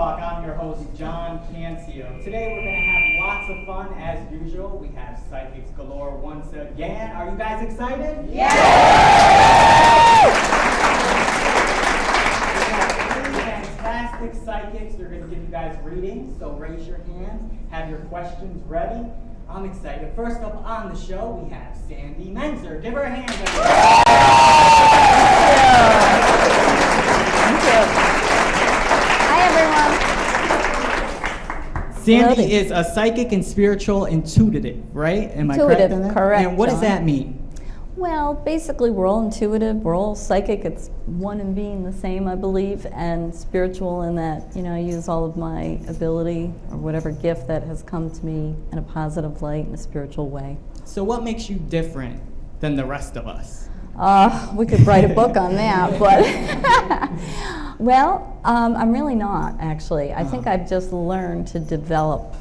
Talk. I'm your host, John Cancio. Today we're going to have lots of fun as usual. We have psychics galore once again. Are you guys excited? Yeah! We have three fantastic psychics. They're going to give you guys readings, so raise your hands. Have your questions ready. I'm excited. First up on the show, we have Sandy Menzer. Give her a hand. Thank you. Sandy is a psychic and spiritual intuitive, right? Am I correct on that? Correct. And what does John. that mean? Well, basically, we're all intuitive, we're all psychic. It's one in being the same, I believe, and spiritual in that, I use all of my ability or whatever gift that has come to me in a positive light in a spiritual way. So what makes you different than the rest of us? We could write a book on that, but well, I'm really not, actually. I think I've just learned to develop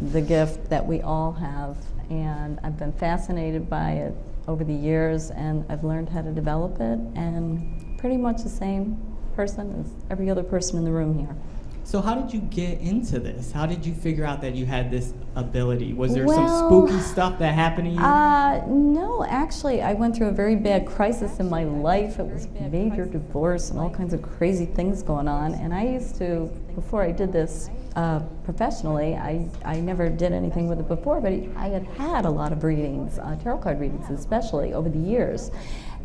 the gift that we all have, and I've been fascinated by it over the years, and I've learned how to develop it, and pretty much the same person as every other person in the room here. So how did you get into this? How did you figure out that you had this ability? Was there some spooky stuff that happened to you? No, actually, I went through a very bad crisis in my life. It was major divorce and all kinds of crazy things going on. And I used to, before I did this professionally, I never did anything with it before, but I had had a lot of readings, tarot card readings especially, over the years.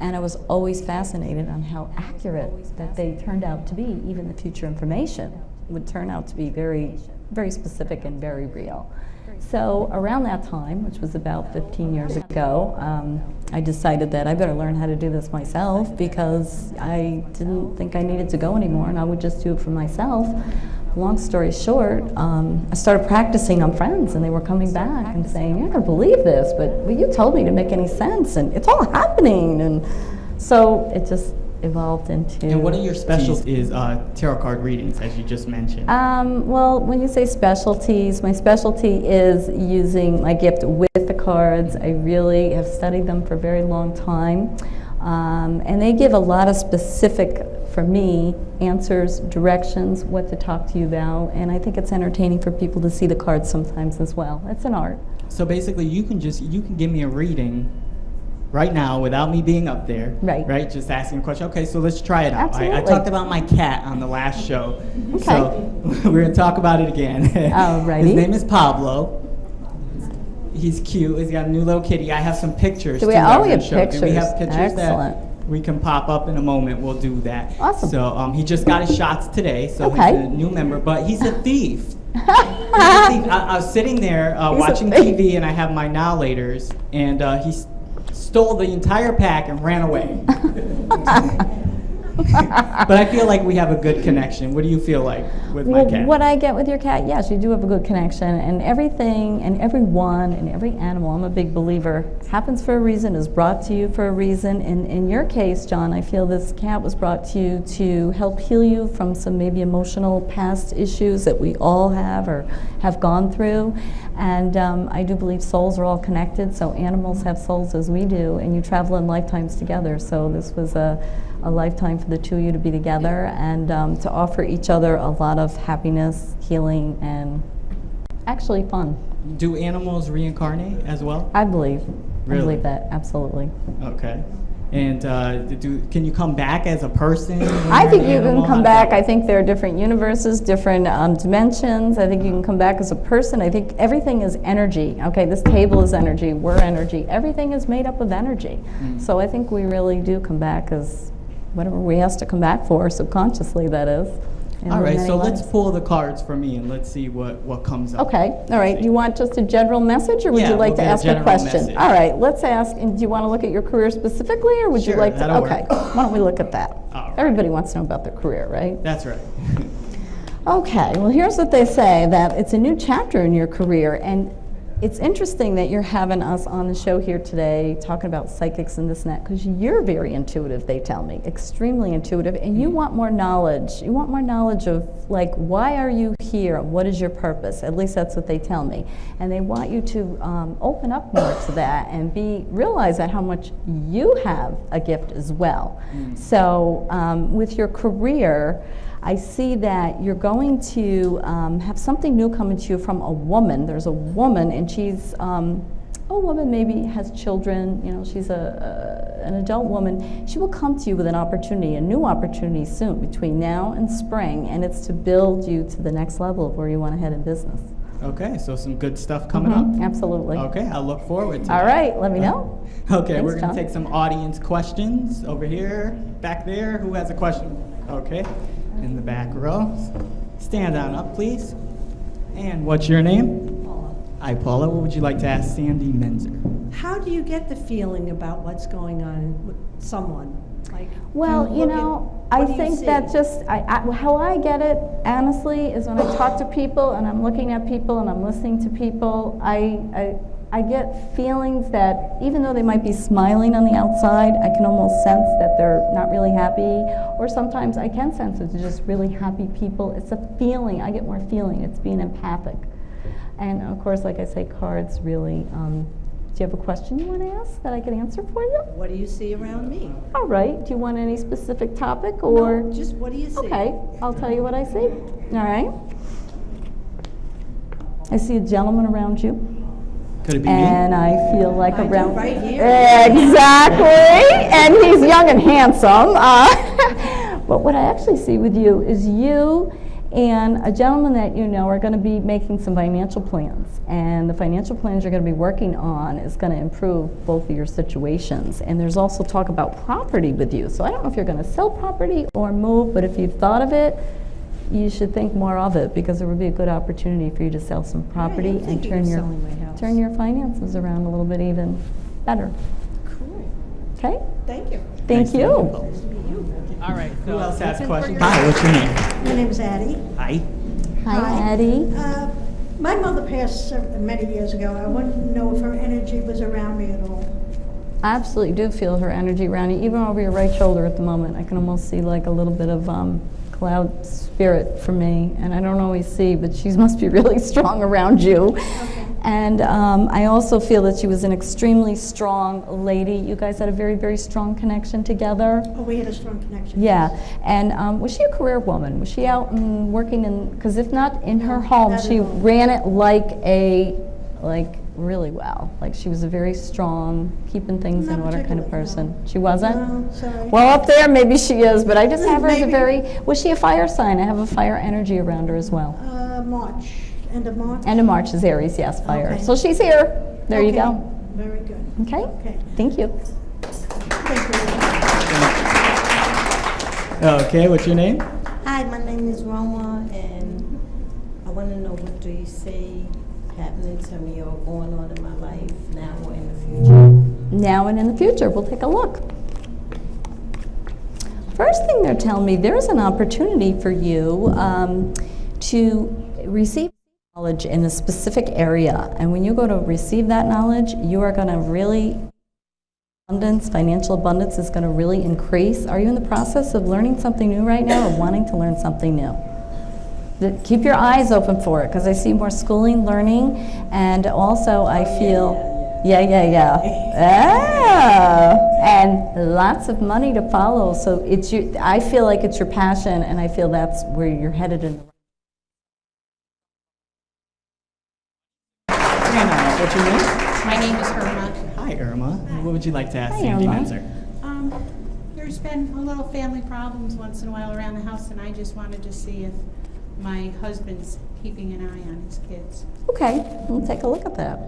And I was always fascinated on how accurate that they turned out to be. Even the future information would turn out to be very, very specific and very real. So around that time, which was about 15 years ago, I decided that I better learn how to do this myself because I didn't think I needed to go anymore and I would just do it for myself. Long story short, I started practicing on friends and they were coming back and saying, "You're not gonna believe this, but you told me to make any sense and it's all happening." And so it just evolved into... And what are your specialties? Tarot card readings, as you just mentioned. Well, when you say specialties, my specialty is using my gift with the cards. I really have studied them for a very long time. And they give a lot of specific, for me, answers, directions, what to talk to you about. And I think it's entertaining for people to see the cards sometimes as well. It's an art. So basically, you can give me a reading right now without me being up there. Right? Just asking a question. Okay, so let's try it out. Absolutely. I talked about my cat on the last show. Okay. So we're going to talk about it again. Alrighty. His name is Pablo. He's cute. He's got a new little kitty. I have some pictures. We have pictures. And we have pictures Excellent. that we can pop up in a moment. We'll do that. Awesome. So he just got his shots today, so Okay. he's a new member, but he's a thief. I was sitting there watching TV, and I have my Now-Laters, and he stole the entire pack and ran away. But I feel like we have a good connection. What do you feel like with my cat? What I get with your cat, yes, you do have a good connection. And everything and everyone and every animal, I'm a big believer, happens for a reason, is brought to you for a reason. And in your case, John, I feel this cat was brought to you to help heal you from some maybe emotional past issues that we all have or have gone through. And I do believe souls are all connected, so animals have souls as we do, and you travel in lifetimes together. So this was a lifetime for the two of you to be together and to offer each other a lot of happiness, healing, and actually fun. Do animals reincarnate as well? I believe. Really? I believe that, absolutely. Okay. And can you come back as a person? I think you can come back. I think there are different universes, different dimensions. I think you can come back as a person. I think everything is energy. Okay, this table is energy. We're energy. Everything is made up of energy. So I think we really do come back as whatever we asked to come back for, subconsciously, that is. All right, so let's pull the cards for me and let's see what comes up. Okay, all right. Do you want just a general message or would you like to ask a question? Message. All right, let's ask. And do you want to look at your career specifically or would you like to? Okay, why don't we look at that? All right. Everybody wants to know about their career, right? That's right. Okay, well, here's what they say, that it's a new chapter in your career. And it's interesting that you're having us on the show here today talking about psychics and this and that, because you're very intuitive, they tell me, extremely intuitive, and you want more knowledge. You want more knowledge of, like, why are you here? What is your purpose? At least that's what they tell me. And they want you to open up more to that and realize that how much you have a gift as well. So with your career, I see that you're going to have something new coming to you from a woman. There's a woman, and she's a woman, maybe has children, you know, she's an adult woman. She will come to you with an opportunity, a new opportunity soon, between now and spring, and it's to build you to the next level of where you want to head in business. Okay, so some good stuff coming up? Absolutely. Okay, I'll look forward to it. All right, let me know. Okay, Thanks, we're going John. to take some audience questions over here, back there. Who has a question? Okay, in the back row. Stand on up, please. And what's your name? Paula. Hi, Paula. What would you like to ask Sandy Menzer? How do you get the feeling about what's going on with someone? Like, Well, do you look at- know, what I do you think see? that just, how I get it, honestly, is when I talk to people and I'm looking at people and I'm listening to people, I get feelings that even though they might be smiling on the outside, I can almost sense that they're not really happy, or sometimes I can sense that they're just really happy people. It's a feeling, I get more feeling, it's being empathic. And of course, like I say, cards really, do you have a question you want to ask that I can answer for you? What do you see around me? All right. Do you want any specific topic or? No, just what do you see? Okay, I'll tell you what I see. All right. I see a gentleman around you, Could it be and me? I feel like I do, around. right here. Exactly. And he's young and handsome. But what I actually see with you is you and a gentleman that you know are going to be making some financial plans. And the financial plans you're going to be working on is going to improve both of your situations. And there's also talk about property with you. So I don't know if you're going to sell property or move, but if you've thought of it, you should think more of it, because it would be a good opportunity for you to sell some property I'm and thinking turn of your selling my house. turn your finances around a little bit even better. Cool. Okay? Thank you. Thank Nice to meet you. Nice to meet you. All right, who else has listen for questions? your- Hi, what's your name? My name's Addie. Hi. Hi, Eddie. My mother passed many years ago. I wanted to know if her energy was around me at all. I absolutely do feel her energy around you, even over your right shoulder at the moment. I can almost see like a little bit of cloud spirit for me, and I don't always see, but she must be really strong around you. And I also feel that she was an extremely strong lady. You guys had a very, very strong connection together. Oh, we had a strong connection. Yeah, and was she a career woman? Was she out and working in, because if not in her home, not at she all. ran it like really well. Like she was a very strong, keeping things in Not order kind of particularly, person. She wasn't? No, sorry. Well, up there, maybe she is, but I just have her as a Maybe. very, was she a fire sign? I have a fire energy around her as well. March, end of March. End of March is Aries, yes, fire. Okay. So she's here. There you Okay, go. Very good. Okay? Okay. Thank you. Thank you. Okay, what's your name? Hi, my name is Roma, and I want to know what do you see happening to me or going on in my life now or in the future? Now and in the future, we'll take a look. First thing they're telling me, there's an opportunity for you to receive knowledge in a specific area. And when you go to receive that knowledge, you are going to really, financial abundance is going to really increase. Are you in the process of learning something new right now or wanting to learn something new? Keep your eyes open for it, because I see more schooling, learning, and also I feel, yeah. And lots of money to follow. So it's I feel like it's your passion, and I feel that's where you're headed in. And what's your name? My name is Irma. Hi, Irma. What would you like to ask Hi, Sandy Irma. Menzer? There's been a little family problems once in a while around the house, and I just wanted to see if my husband's keeping an eye on his kids. Okay, we'll take a look at that.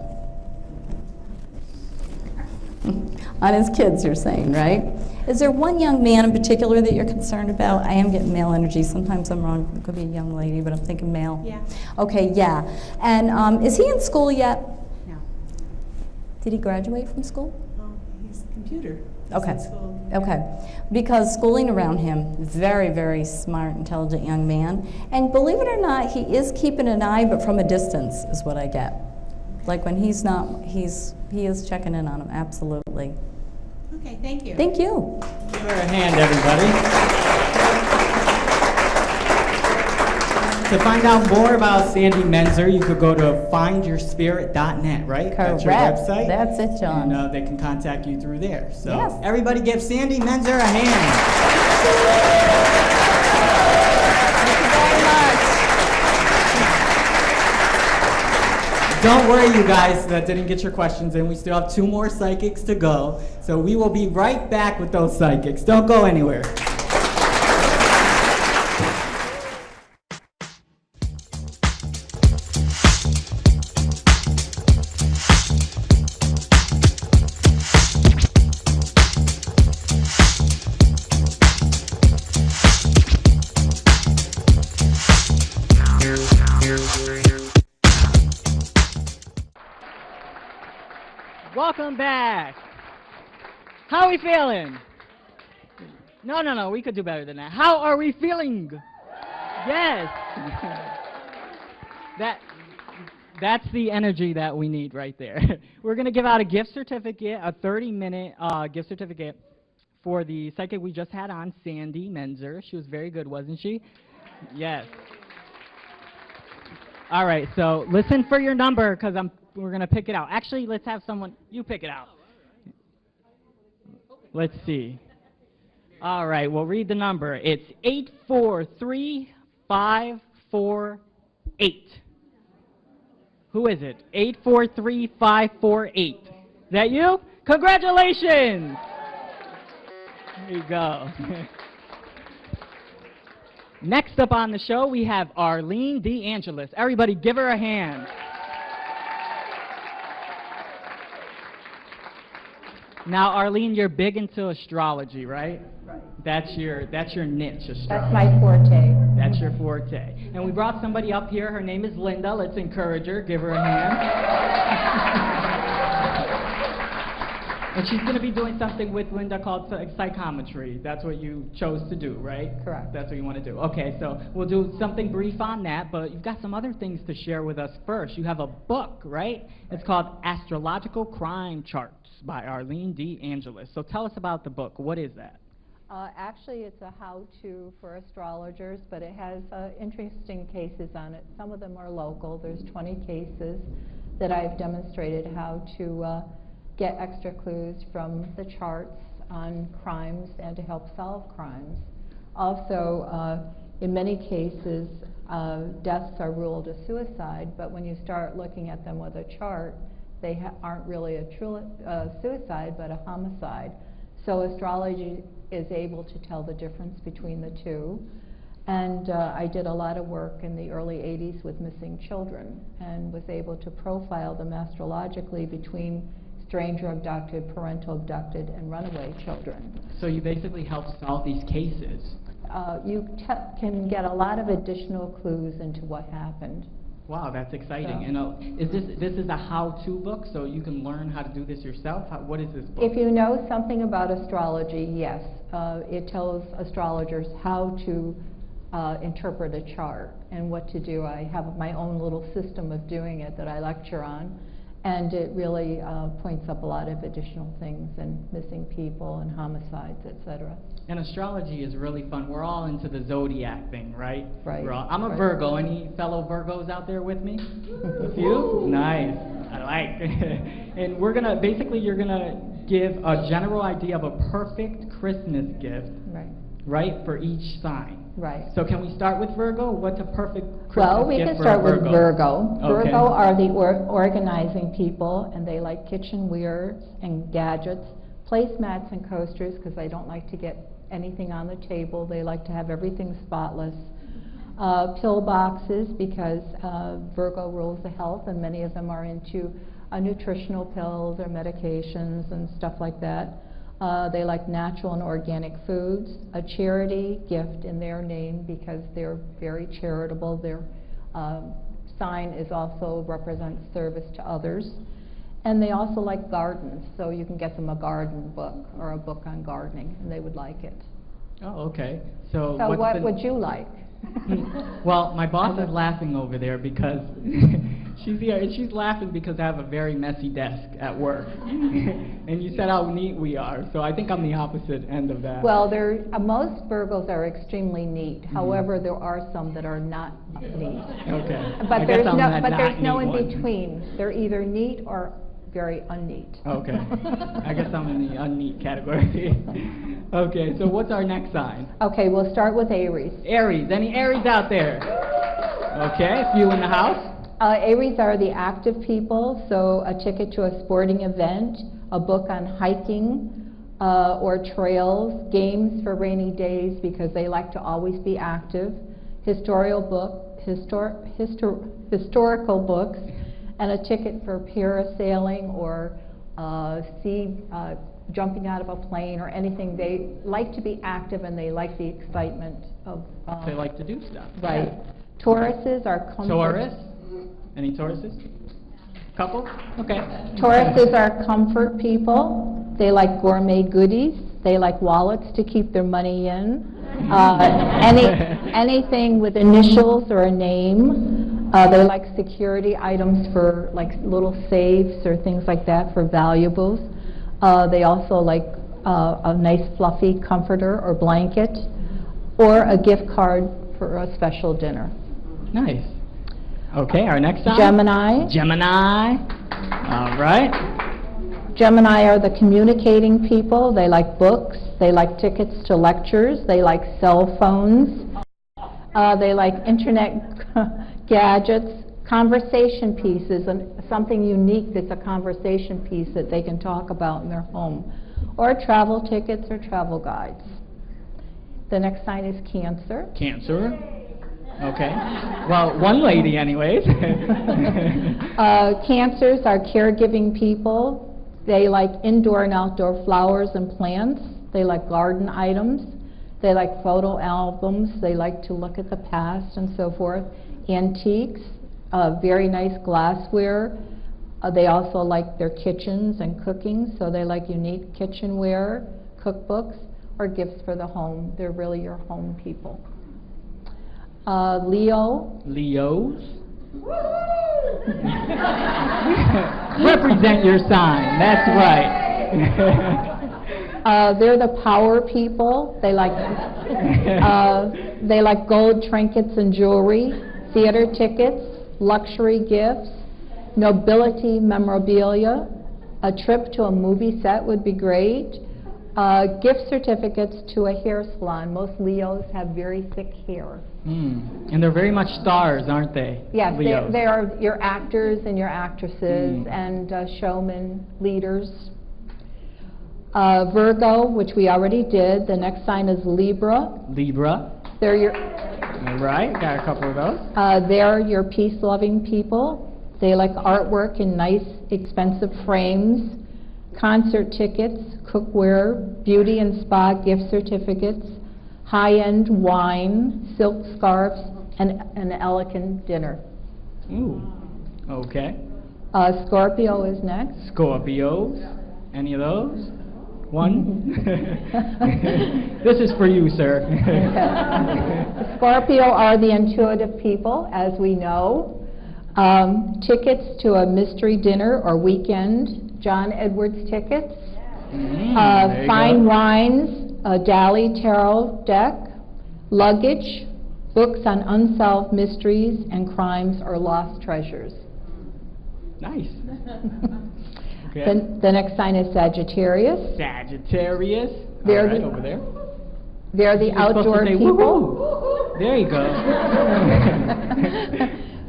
On his kids, you're saying, right? Is there one young man in particular that you're concerned about? I am getting male energy. Sometimes I'm wrong. It could be a young lady, but I'm thinking male. Yeah. Okay, yeah. And is he in school yet? No. Did he graduate from school? Well, he's a computer. He's Okay. in school. Okay, because schooling around him, very, very smart, intelligent young man. And believe it or not, he is keeping an eye, but from a distance is what I get. Like when he's not, he is checking in on him, absolutely. Okay, thank you. Thank you. Give her a hand, everybody. To find out more about Sandy Menzer, you could go to findyourspirit.net, right? That's your Correct. website. That's it, John. And they can contact you through there. So Yes. everybody give Sandy Menzer a hand. Don't worry, you guys that didn't get your questions in. We still have 2 more psychics to go. So we will be right back with those psychics. Don't go anywhere. Welcome back. How are we feeling? No, we could do better than that. How are we feeling? Yes. That's the energy that we need right there. We're going to give out a gift certificate, a 30-minute gift certificate for the psychic we just had on, Sandy Menzer. She was very good, wasn't she? Yes. All right, so listen for your number because we're going to pick it out. Actually, let's have someone, you pick it out. Let's see. All right, we'll read the number. It's 843548. Who is it? 843548. Is that you? Congratulations! There you go. Next up on the show, we have Arlene DeAngelus. Everybody give her a hand. Now, Arlene, you're big into astrology, right? Right. That's your niche, astrology. That's my forte. That's your forte. And we brought somebody up here. Her name is Linda. Let's encourage her. Give her a hand. And she's going to be doing something with Linda called psychometry. That's what you chose to do, right? Correct. That's what you want to do. Okay, so we'll do something brief on that, but you've got some other things to share with us first. You have a book, right? It's called Astrological Crime Charts by Arlene DeAngelus. So tell us about the book. What is that? Actually, it's a how-to for astrologers, but it has interesting cases on it. Some of them are local. There's 20 cases that I've demonstrated how to get extra clues from the charts on crimes and to help solve crimes. Also, in many cases, deaths are ruled a suicide, but when you start looking at them with a chart, they aren't really a true suicide, but a homicide. So astrology is able to tell the difference between the two. And I did a lot of work in the early 80s with missing children and was able to profile them astrologically between stranger abducted, parental abducted, and runaway children. So you basically help solve these cases. You can get a lot of additional clues into what happened. Wow, that's exciting. So, And this is a how-to book, so you can learn how to do this yourself? What is this book? If you know something about astrology, yes. It tells astrologers how to interpret a chart and what to do. I have my own little system of doing it that I lecture on, and it really points up a lot of additional things, and missing people and homicides, etc. And astrology is really fun. We're all into the zodiac thing, right? Right. I'm a Right. Virgo. Any fellow Virgos out there with me? A few? Nice. I like. And you're gonna give a general idea of a perfect Christmas gift, Right. right, for each sign. Right. So can we start with Virgo? What's a perfect Christmas Well, we gift can for start a with Virgo? Virgo. Okay. Virgo are the organizing people, and they like kitchenwares and gadgets, placemats and coasters, because they don't like to get anything on the table. They like to have everything spotless. Pill boxes, because Virgo rules the health, and many of them are into nutritional pills or medications and stuff like that. They like natural and organic foods, a charity gift in their name because they're very charitable. Their sign is also represents service to others. And they also like gardens, so you can get them a garden book or a book on gardening, and they would like it. Oh, okay. So So what's what the- would you like? Well, my boss is laughing over there because she's here, and she's laughing because I have a very messy desk at work. And you said how neat we are, so I think I'm the opposite end of that. Well, most Virgos are extremely neat. However, there are some that are not neat. Okay. I But guess there's I'm no, that but not there's no neat in one. between. They're either neat or very unneat. Okay. I guess I'm in the unneat category. Okay, so what's our next sign? Okay, we'll start with Aries. Aries. Any Aries out there? Okay, a few in the house. Aries are the active people, so a ticket to a sporting event, a book on hiking or trails, games for rainy days because they like to always be active, historical books, and a ticket for parasailing or jumping out of a plane or anything. They like to be active and they like the excitement of... They like to do stuff. Right. Tauruses are comfort. Taurus? Any Tauruses? Couple? Okay. Tauruses are comfort people. They like gourmet goodies. They like wallets to keep their money in. Anything with initials or a name. They like security items for like little safes or things like that for valuables. They also like a nice fluffy comforter or blanket or a gift card for a special dinner. Nice. Okay, our next sign? Gemini. Gemini. All right. Gemini are the communicating people. They like books. They like tickets to lectures. They like cell phones. They like internet gadgets, conversation pieces, and something unique that's a conversation piece that they can talk about in their home, or travel tickets or travel guides. The next sign is Cancer. Cancer. Okay. Well, one lady anyways. Cancers are caregiving people. They like indoor and outdoor flowers and plants. They like garden items. They like photo albums. They like to look at the past and so forth. Antiques, very nice glassware. They also like their kitchens and cooking, so they like unique kitchenware, cookbooks, or gifts for the home. They're really your home people. Leo. Leos. Represent your sign. That's right. They're the power people. They like gold trinkets and jewelry, theater tickets, luxury gifts, nobility memorabilia. A trip to a movie set would be great. Gift certificates to a hair salon. Most Leos have very thick hair. And they're very much stars, aren't they? Yes, Leos. they are your actors and your actresses and showmen, leaders. Virgo, which we already did. The next sign is Libra. Libra. They're your All right, got a couple of those. they're your peace-loving people. They like artwork in nice, expensive frames, concert tickets, cookware, beauty and spa gift certificates, high-end wine, silk scarves, and an elegant dinner. Ooh. Okay. Scorpio is next. Scorpios. Any of those? One? This is for you, sir. Scorpio are the intuitive people, as we know. Tickets to a mystery dinner or weekend, John Edwards tickets, There you fine go. wines, a Dali tarot deck, luggage, books on unsolved mysteries and crimes or lost treasures. Nice. Okay. The next sign is Sagittarius. Sagittarius. They're All right, the- over there. They're the You're supposed to outdoor say people. woo-hoo. There you go.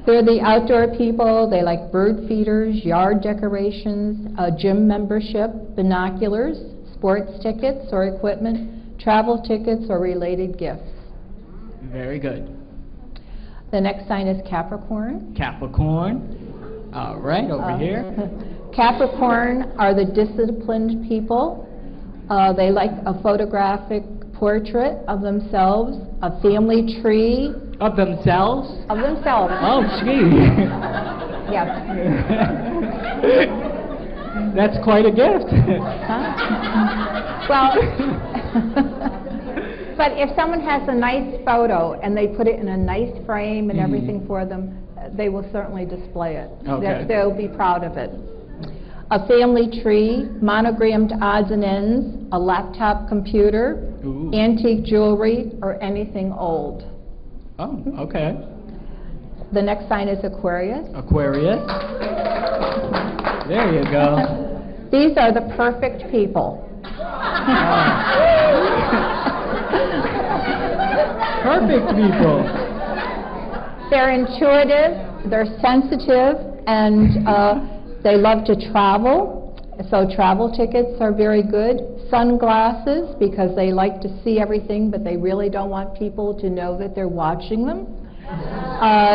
They're the outdoor people. They like bird feeders, yard decorations, a gym membership, binoculars, sports tickets or equipment, travel tickets or related gifts. Very good. The next sign is Capricorn. Capricorn. All right, over here. Capricorn are the disciplined people. They like a photographic portrait of themselves, a family tree. Of themselves? Of themselves. Oh, gee. Yes. That's quite a gift. Well, but if someone has a nice photo and they put it in a nice frame and everything for them, they will certainly display it. Okay. They'll be proud of it. A family tree, monogrammed odds and ends, a laptop computer, Ooh. antique jewelry, or anything old. Oh, okay. The next sign is Aquarius. Aquarius. There you go. These are the perfect people. Perfect people. They're intuitive, they're sensitive, and they love to travel. So travel tickets are very good. Sunglasses, because they like to see everything, but they really don't want people to know that they're watching them.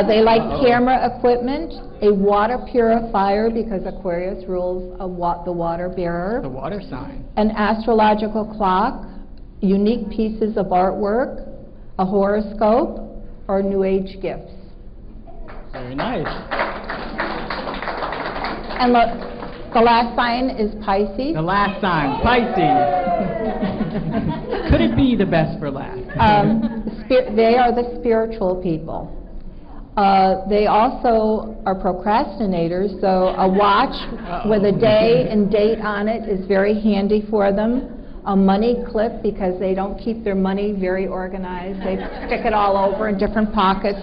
They like camera equipment, a water purifier, because Aquarius rules the water bearer, The water sign. an astrological clock, unique pieces of artwork, a horoscope, or New Age gifts. Very nice. And look, the last sign is Pisces. The last sign, Pisces. Could it be the best for last? They are the spiritual people. They also are procrastinators, so a watch with a day and date on it is very handy for them. A money clip, because they don't keep their money very organized. They stick it all over in different pockets.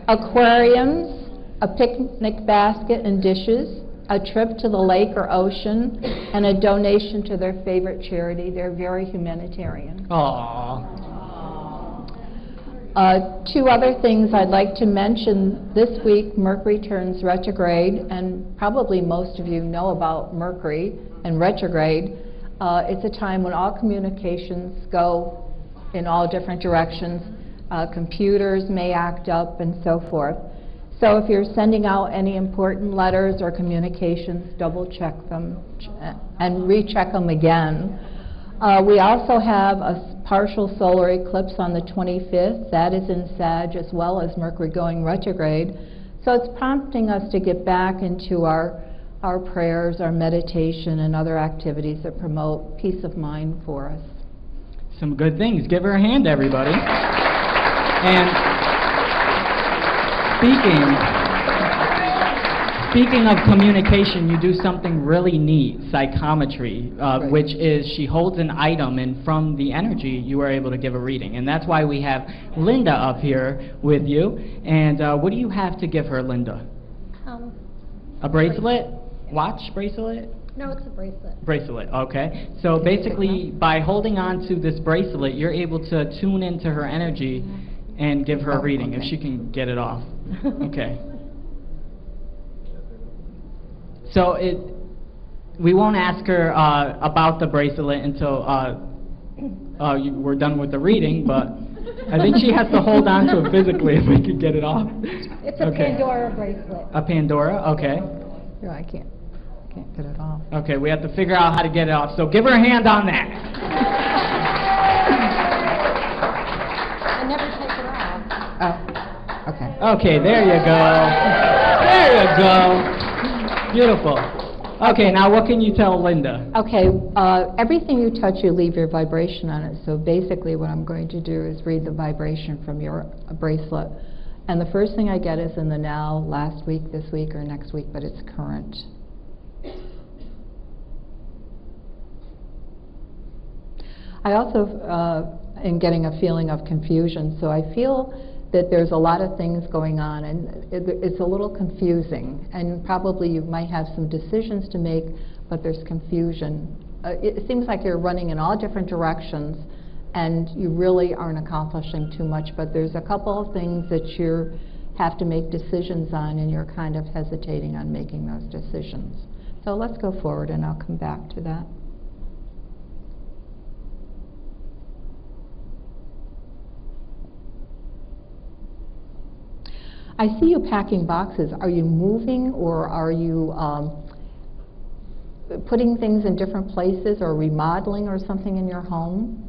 Aquariums, a picnic basket and dishes, a trip to the lake or ocean, and a donation to their favorite charity. They're very humanitarian. Aww. Two other things I'd like to mention. This week, Mercury turns retrograde, and probably most of you know about Mercury and retrograde. It's a time when all communications go in all different directions. Computers may act up and so forth. So if you're sending out any important letters or communications, double check them and recheck them again. We also have a partial solar eclipse on the 25th. That is in Sag, as well as Mercury going retrograde. So it's prompting us to get back into our prayers, our meditation, and other activities that promote peace of mind for us. Some good things. Give her a hand, everybody. And speaking of communication, you do something really neat, psychometry, Right. which is she holds an item, and from the energy, you are able to give a reading. And that's why we have Linda up here with you. And what do you have to give her, Linda? A bracelet? Watch bracelet? No, it's a bracelet. Bracelet, okay. So basically, by holding on to this bracelet, you're able to tune into her energy and give her a reading, if she can get it off. Okay. So we won't ask her about the bracelet until we're done with the reading, but I think she has to hold on to it physically if we could get it off. It's a Okay. Pandora bracelet. A Pandora, okay. Yeah, I can't get it off. Okay, we have to figure out how to get it off. So give her a hand on that. I never take it off. Oh, okay. Okay, there you go. There you go. Beautiful. Okay, now what can you tell Linda? Okay, everything you touch, you leave your vibration on it. So basically what I'm going to do is read the vibration from your bracelet. And the first thing I get is in the now, last week, this week, or next week, but it's current. I also am getting a feeling of confusion, so I feel that there's a lot of things going on, and it's a little confusing, and probably you might have some decisions to make, but there's confusion. It seems like you're running in all different directions, and you really aren't accomplishing too much, but there's a couple of things that you have to make decisions on, and you're kind of hesitating on making those decisions. So let's go forward, and I'll come back to that. I see you packing boxes. Are you moving, or are you putting things in different places, or remodeling or something in your home?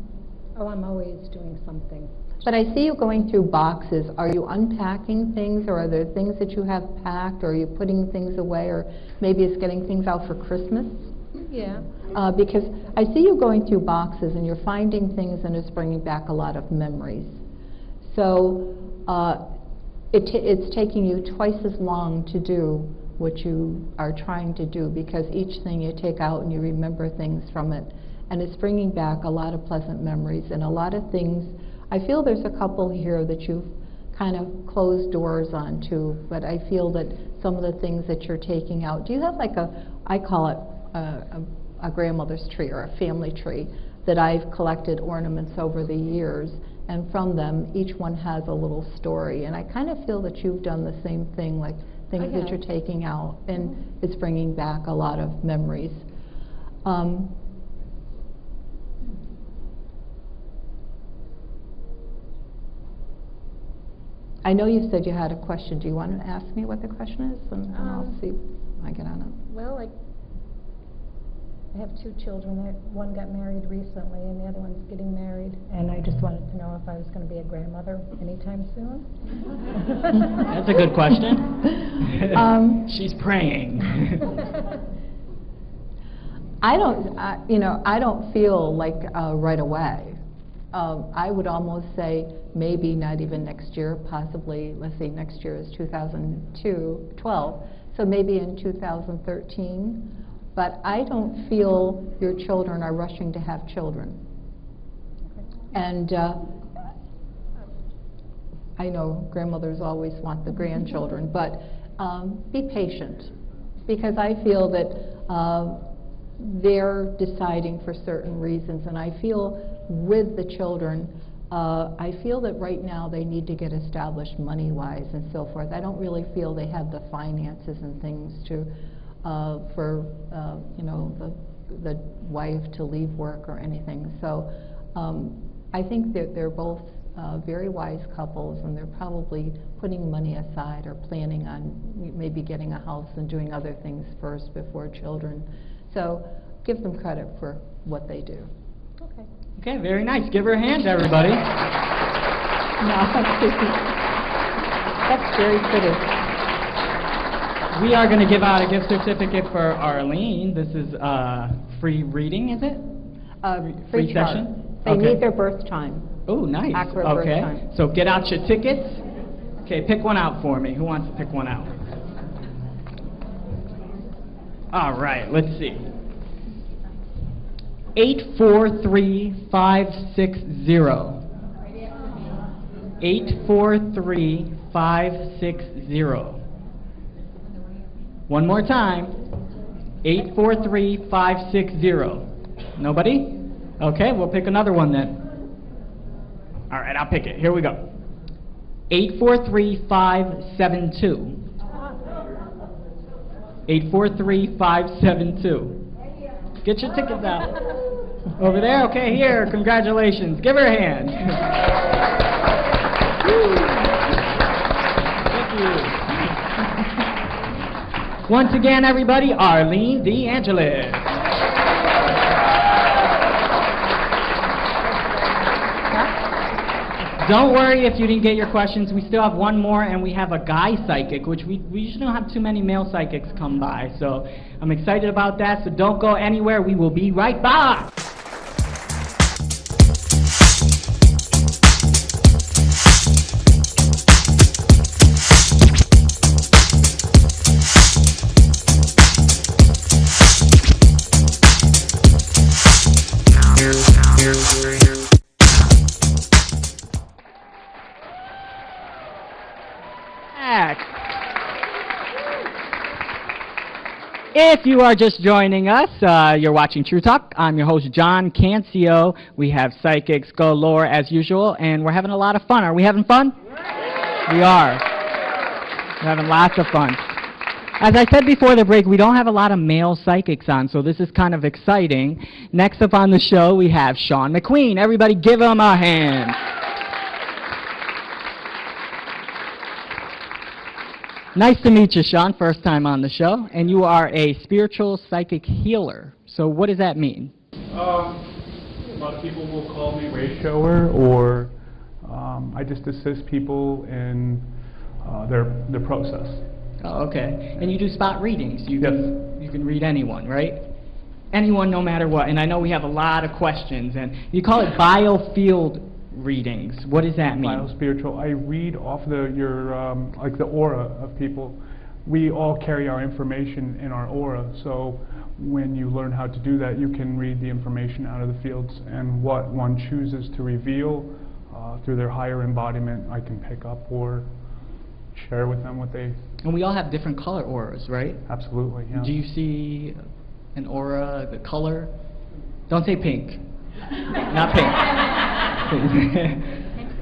Oh, I'm always doing something. But I see you going through boxes. Are you unpacking things, or are there things that you have packed, or are you putting things away, or maybe it's getting things out for Christmas? Yeah. Because I see you going through boxes, and you're finding things, and it's bringing back a lot of memories. So it's taking you twice as long to do what you are trying to do, because each thing you take out and you remember things from it, and it's bringing back a lot of pleasant memories and a lot of things. I feel there's a couple here that you've kind of closed doors on too, but I feel that some of the things that you're taking out, do you have like I call it a grandmother's tree or a family tree, that I've collected ornaments over the years, and from them, each one has a little story. And I kind of feel that you've done the same thing, like things that you're taking out, and it's bringing back a lot of memories. I know you said you had a question. Do you want to ask me what the question is? And I'll see if I get on it. Well, I have 2 children. One got married recently, and the other one's getting married. And I just wanted to know if I was going to be a grandmother anytime soon. That's a good question. She's praying. I don't feel like right away. I would almost say maybe not even next year, possibly, let's say next year is 2012, so maybe in 2013. But I don't feel your children are rushing to have children. And I know grandmothers always want the grandchildren, but be patient, because I feel that they're deciding for certain reasons, and I feel with the children, I feel that right now they need to get established money-wise and so forth. I don't really feel they have the finances and things to, for the wife to leave work or anything. So I think that they're both very wise couples, and they're probably putting money aside or planning on maybe getting a house and doing other things first before children. So give them credit for what they do. Okay. Okay, very nice. Give her a hand, everybody. No, that's very pretty. We are going to give out a gift certificate for Arlene. This is free reading, is it? Free chart. session? They need their birth time. Oh, nice. Accurate birth Okay, time. so get out your tickets. Okay, pick one out for me. Who wants to pick one out? All right, let's see. 843560. 843560. One more time. 843560. Nobody? Okay, we'll pick another one then. All right, I'll pick it. Here we go. 843572. 843572. Get your tickets out. Over there? Okay, here. Congratulations. Give her a hand. Thank you. Once again, everybody, Arlene DeAngelus. Don't worry if you didn't get your questions. We still have one more, and we have a guy psychic, which we usually don't have too many male psychics come by. So I'm excited about that, so don't go anywhere. We will be right back. If you are just joining us, you're watching True Talk. I'm your host, John Cancio. We have psychics galore as usual, and we're having a lot of fun. Are we having fun? We are. We're having lots of fun. As I said before the break, we don't have a lot of male psychics on, so this is kind of exciting. Next up on the show, we have Shawn MacQueen. Everybody give him a hand. Nice to meet you, Shawn. First time on the show. And you are a spiritual psychic healer. So what does that mean? A lot of people will call me Ray Shower, or I just assist people in their process. Oh, okay. And you do spot readings. You Yes. You can read anyone, right? Anyone, no matter what. And I know we have a lot of questions. And you call it biofield readings. What does that mean? Biospiritual. I read off your like the aura of people. We all carry our information in our aura, so when you learn how to do that, you can read the information out of the fields, and what one chooses to reveal through their higher embodiment, I can pick up or share with them what they... And we all have different color auras, right? Absolutely, yeah. Do you see an aura, the color? Don't say pink. Not pink.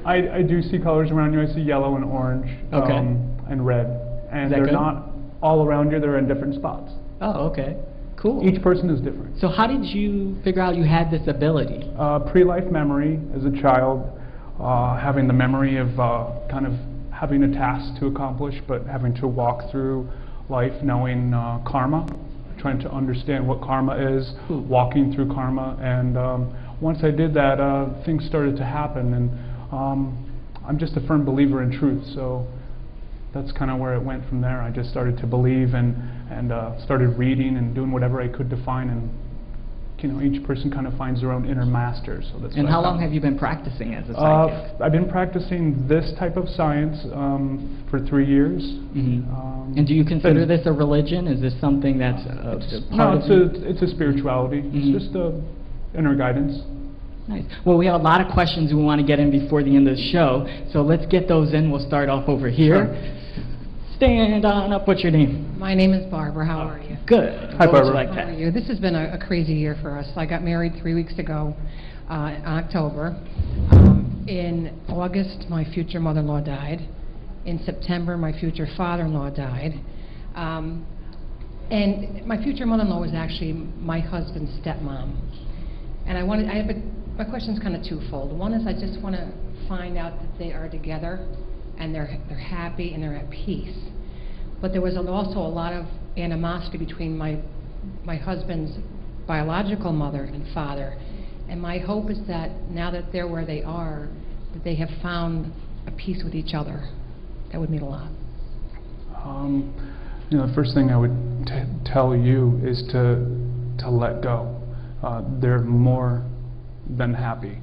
I do see colors around you. I see yellow and orange, Okay. and red, and Is that they're good? not all around you. They're in different spots. Oh, okay. Cool. Each person is different. So how did you figure out you had this ability? Pre-life memory as a child, having the memory of kind of having a task to accomplish, but having to walk through life knowing karma, trying to understand what karma is, walking through karma, and once I did that, things started to happen, and I'm just a firm believer in truth, so that's kind of where it went from there. I just started to believe and started reading and doing whatever I could to find, and each person kind of finds their own inner master. So that's. And what I how long found. have you been practicing as a psychic? I've been practicing this type of science for 3 years. Mm-hmm. And do you consider this a religion? Is this something that's a part of you? it's a spirituality. Mm-hmm. It's just inner guidance. Nice. Well, we have a lot of questions we want to get in before the end of the show, so let's get those in. We'll start off over here. Sure. Stand on up. What's your name? My name is Barbara. How are you? Good. Hi, What would you Barbara. like to How are ask? you? This has been a crazy year for us. I got married 3 weeks ago in October. In August, my future mother-in-law died. In September, my future father-in-law died. And my future mother-in-law was actually my husband's stepmom. And my question's kind of twofold. One is I just want to find out that they are together and they're happy and they're at peace. But there was also a lot of animosity between my husband's biological mother and father. And my hope is that now that they're where they are, that they have found a peace with each other. That would mean a lot. The first thing I would tell you is to let go. They're more than happy.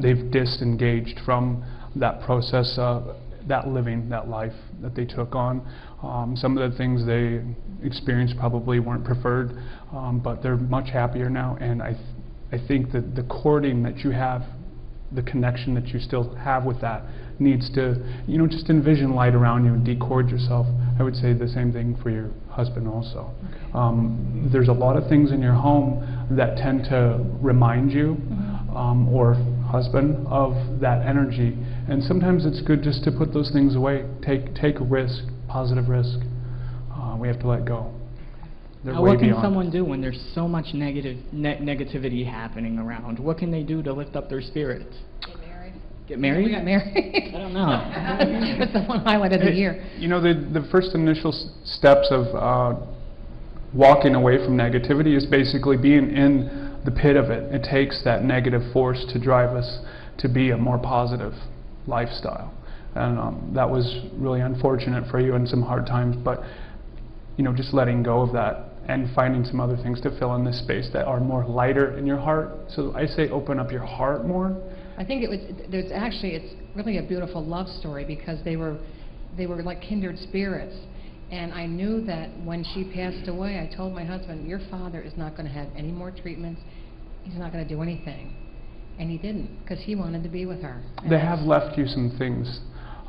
They've disengaged from that process, that living, that life that they took on. Some of the things they experienced probably weren't preferred, but they're much happier now. And I think that the courting that you have, the connection that you still have with that, needs to, just envision light around you and decord yourself. I would say the same thing for your husband also. There's a lot of things in your home that tend to remind you, or husband, of that energy. And sometimes it's good just to put those things away. Take a risk, positive risk. We have to let go. They're Now, way what can beyond. someone do when there's so much negativity happening around? What can they do to lift up their spirits? Get married. Get married? We got married. I don't know. That's the one highlight of the year. The first initial steps of walking away from negativity is basically being in the pit of it. It takes that negative force to drive us to be a more positive lifestyle. And that was really unfortunate for you in some hard times, but just letting go of that and finding some other things to fill in this space that are more lighter in your heart. So I say open up your heart more. I think it's really a beautiful love story because they were like kindred spirits. And I knew that when she passed away, I told my husband, your father is not going to have any more treatments. He's not going to do anything. And he didn't, because he wanted to be with her. They have left you some things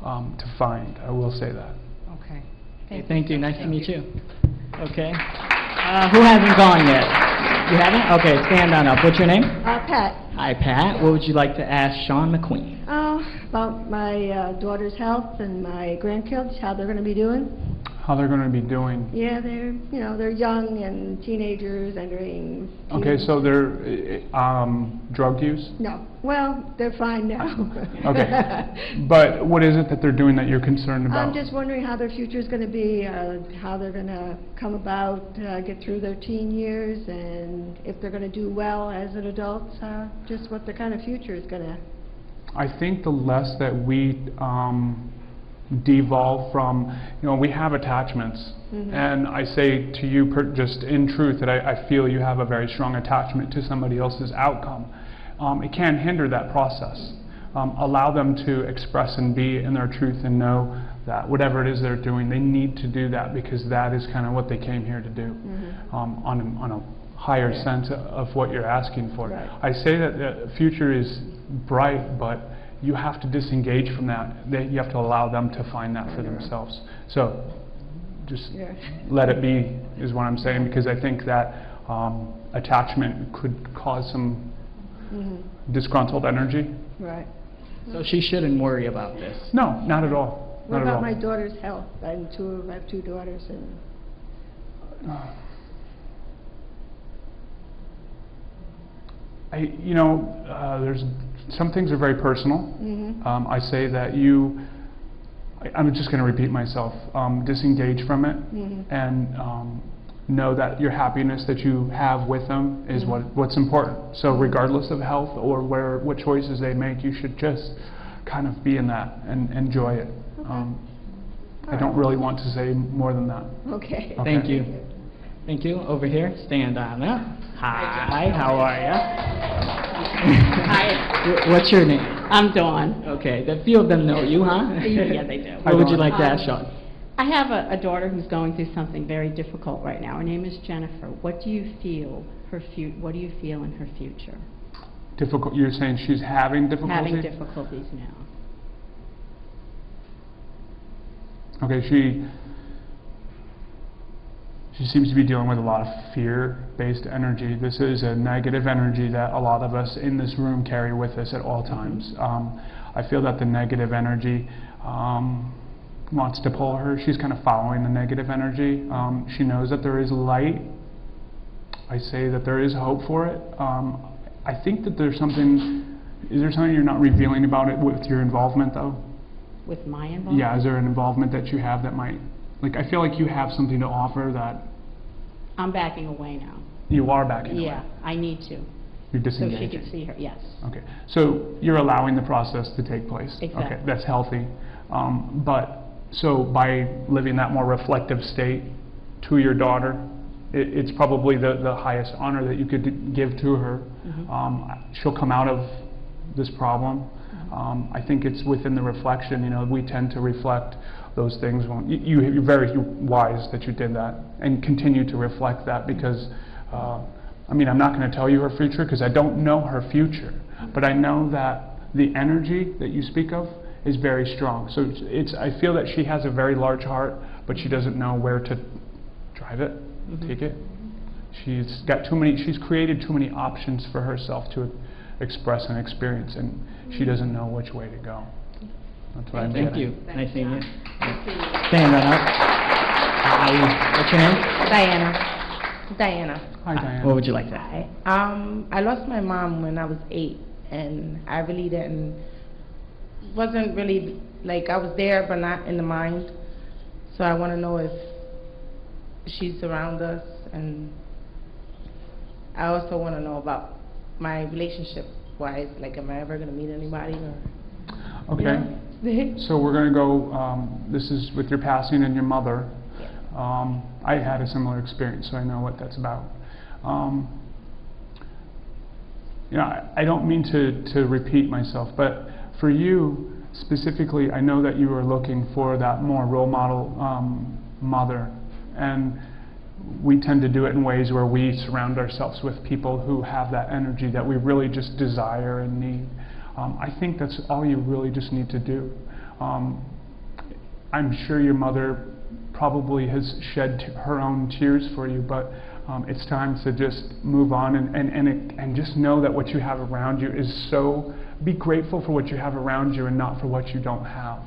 to find, I will say that. Okay. Okay, thank you. Nice to meet you. Okay. Who hasn't gone yet? You haven't? Okay, stand on up. What's your name? Pat. Hi, Pat. What would you like to ask Shawn MacQueen? About my daughter's health and my grandkids, how they're going to be doing. How they're going to be doing. Yeah, they're young and teenagers entering. Okay, so they're drug use? No. Well, they're fine now. Okay. But what is it that they're doing that you're concerned about? I'm just wondering how their future is going to be, how they're going to come about, get through their teen years, and if they're going to do well as an adult, just what their kind of future is going to. I think the less that we devolve from, we have attachments. And I say to you just in truth that I feel you have a very strong attachment to somebody else's outcome. It can hinder that process. Allow them to express and be in their truth and know that whatever it is they're doing, they need to do that because that is kind of what they came here to do on a higher sense of what you're asking for. Right. I say that the future is bright, but you have to disengage from that. You have to allow them to find that for themselves. So just let it be is what I'm saying, because I think that attachment could cause some disgruntled energy. Right. So she shouldn't worry about this. No, not at all. What Not at about all. my daughter's health? I have two daughters, and there's some things are very personal. I say that I'm just going to repeat myself. Disengage from it, and know that your happiness that you have with them is what's important. So regardless of health or what choices they make, you should just kind of be in that and enjoy it. I don't really want to say more than that. okay. Thank you. Thank you. Over here, stand on up. Hi, how are you? Hi. What's your name? I'm Dawn. Okay, the few of them know you, huh? Yeah, they do. What would you like to ask Shawn? I have a daughter who's going through something very difficult right now. Her name is Jennifer. What do you feel what do you feel in her future? Difficult. You're saying she's having difficulty? Having difficulties now. Okay, she seems to be dealing with a lot of fear-based energy. This is a negative energy that a lot of us in this room carry with us at all times. I feel that the negative energy wants to pull her. She's kind of following the negative energy. She knows that there is light. I say that there is hope for it. I think that there's something, is there something you're not revealing about it with your involvement though? With my involvement? Yeah, is there an involvement that you have that might, like I feel like you have something to offer that... I'm backing away now. You are backing away? Yeah, I need to. You're disengaging? So she can see her, yes. Okay, so you're allowing the process to take place? Exactly. Okay, that's healthy. So by living that more reflective state to your daughter, it's probably the highest honor that you could give to her. She'll come out of this problem. I think it's within the reflection. We tend to reflect those things. You're very wise that you did that, and continue to reflect that, because I'm not going to tell you her future because I don't know her future, but I know that the energy that you speak of is very strong. So I feel that she has a very large heart, but she doesn't know where to drive it, take it. She's created too many options for herself to express and experience, and she doesn't know which way to go. That's what I'm Thank getting. you. Nice seeing you. Stand right up. Hi. What's your name? Diana. Hi, Diana. What would you like to ask? Hi. I lost my mom when I was 8, and I really wasn't really, I was there but not in the mind. So I want to know if she's around us, and I also want to know about my relationship wise, am I ever going to meet anybody? Or, okay. So we're going to go, this is with your passing and your mother. I had a similar experience, so I know what that's about. I don't mean to repeat myself, but for you specifically, I know that you are looking for that more role model mother, and we tend to do it in ways where we surround ourselves with people who have that energy that we really just desire and need. I think that's all you really just need to do. I'm sure your mother probably has shed her own tears for you, but it's time to just move on and just know that what you have around you is be grateful for what you have around you and not for what you don't have.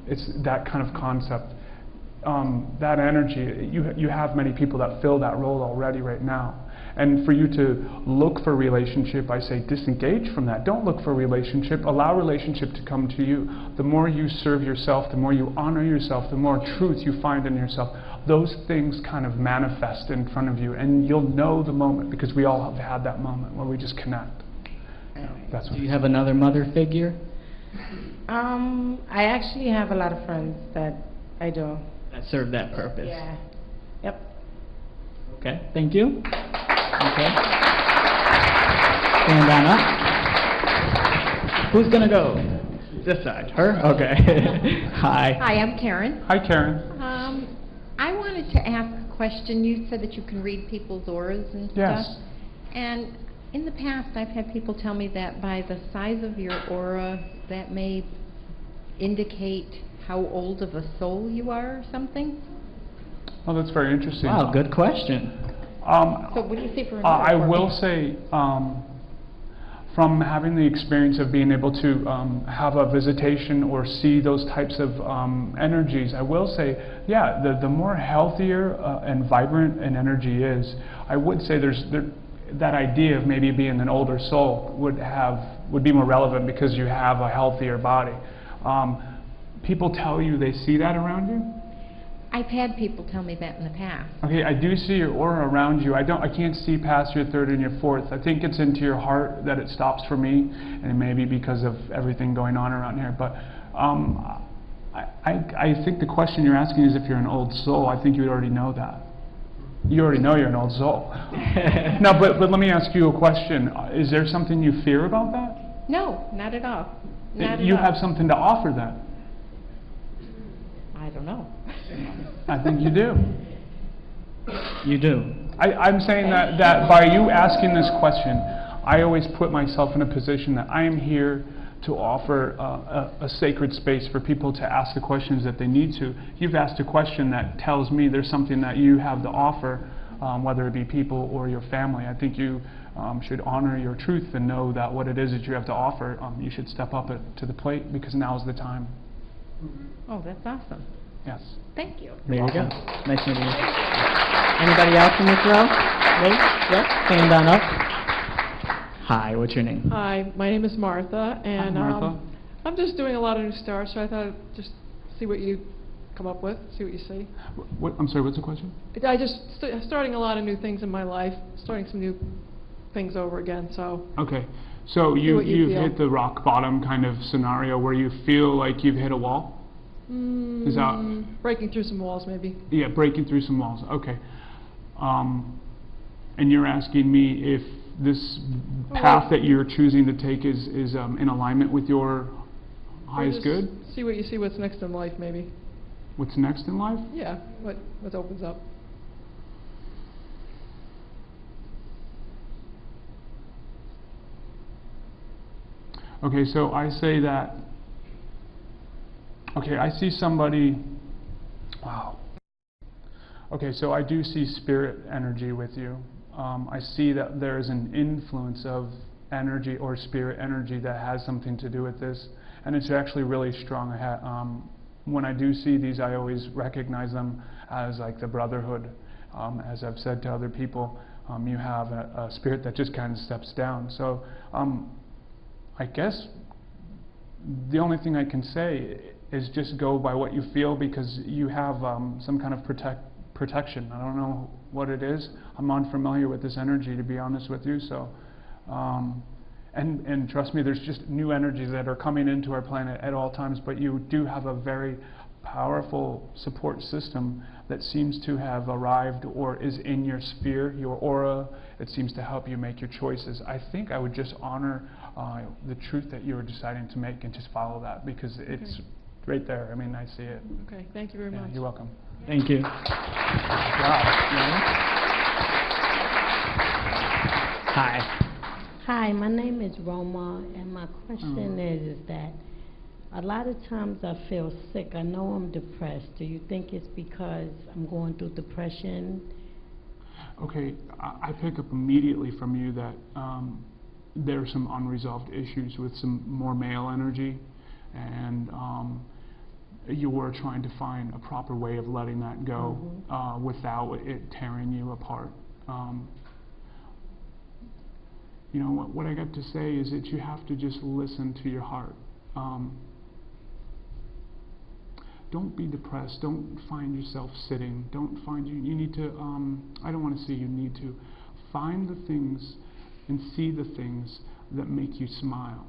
It's that kind of concept. That energy, you have many people that fill that role already right now. And for you to look for relationship, I say disengage from that. Don't look for relationship. Allow relationship to come to you. The more you serve yourself, the more you honor yourself, the more truth you find in yourself. Those things kind of manifest in front of you, and you'll know the moment, because we all have had that moment where we just connect. That's what Do you have another mother figure? I actually have a lot of friends that I do. That serve that purpose. Yeah. Yep. Okay, thank you. Okay. Stand on up. Who's gonna go? This side. Her? Okay. Hi. Hi, I'm Karen. Hi, Karen. I wanted to ask a question. You said that you can read people's auras and Yes. stuff. And in the past, I've had people tell me that by the size of your aura, that may indicate how old of a soul you are or something. Oh, that's very interesting. Wow, good question. So what do you see for another? I will say, from having the experience of being able to have a visitation or see those types of energies, I will say, yeah, the more healthier and vibrant an energy is, I would say that idea of maybe being an older soul would be more relevant because you have a healthier body. People tell you they see that around you? I've had people tell me that in the past. Okay, I do see your aura around you. I can't see past your third and your fourth. I think it's into your heart that it stops for me, and it may be because of everything going on around here. But I think the question you're asking is if you're an old soul. I think you already know that. You already know you're an old soul. No, but let me ask you a question. Is there something you fear about that? No, not at all. Not You at all. have something to offer then. I don't know. I think you do. You do. I'm saying that by you asking this question, I always put myself in a position that I am here to offer a sacred space for people to ask the questions that they need to. You've asked a question that tells me there's something that you have to offer, whether it be people or your family. I think you should honor your truth and know that what it is that you have to offer, you should step up to the plate because now's the time. Oh, that's awesome. Yes. Thank you. There you go. Nice meeting you. Anybody else in this row? Wait, yes, stand on up. Hi, what's your name? Hi, my name is Martha, and Hi, Martha. I'm just doing a lot of new stars, so I thought I'd just see what you come up with, see what you see. I'm sorry, what's the question? I just starting a lot of new things in my life, starting some new things over again, so. Okay, so See what you you've feel. hit the rock bottom kind of scenario where you feel like you've hit a wall? Is that breaking through some walls, maybe. Yeah, breaking through some walls. Okay. And you're asking me if this path that you're choosing to take is in alignment with your highest good? See what you see. What's next in life, maybe. What's next in life? Yeah. What opens up. Okay, so I say that. Okay, I see somebody. Wow. Okay, so I do see spirit energy with you. I see that there is an influence of energy or spirit energy that has something to do with this, and it's actually really strong. When I do see these, I always recognize them as like the brotherhood. As I've said to other people, you have a spirit that just kind of steps down. So I guess the only thing I can say is just go by what you feel, because you have some kind of protection. I don't know what it is. I'm unfamiliar with this energy, to be honest with you. So, and trust me, there's just new energies that are coming into our planet at all times. But you do have a very powerful support system that seems to have arrived or is in your sphere, your aura. It seems to help you make your choices. I think I would just honor the truth that you were deciding to make and just follow that, because it's right there. I mean, I see it. Okay. Thank you very much. You're welcome. Thank you. Hi. Hi, my name is Roma, and my question is that a lot of times I feel sick. I know I'm depressed. Do you think it's because I'm going through depression? Okay, I pick up immediately from you that there are some unresolved issues with some more male energy, and you were trying to find a proper way of letting that go without it tearing you apart. You know, what I got to say is that you have to just listen to your heart. Don't be depressed. Don't find yourself sitting. Don't find you need to, I don't want to say you need to. Find the things and see the things that make you smile.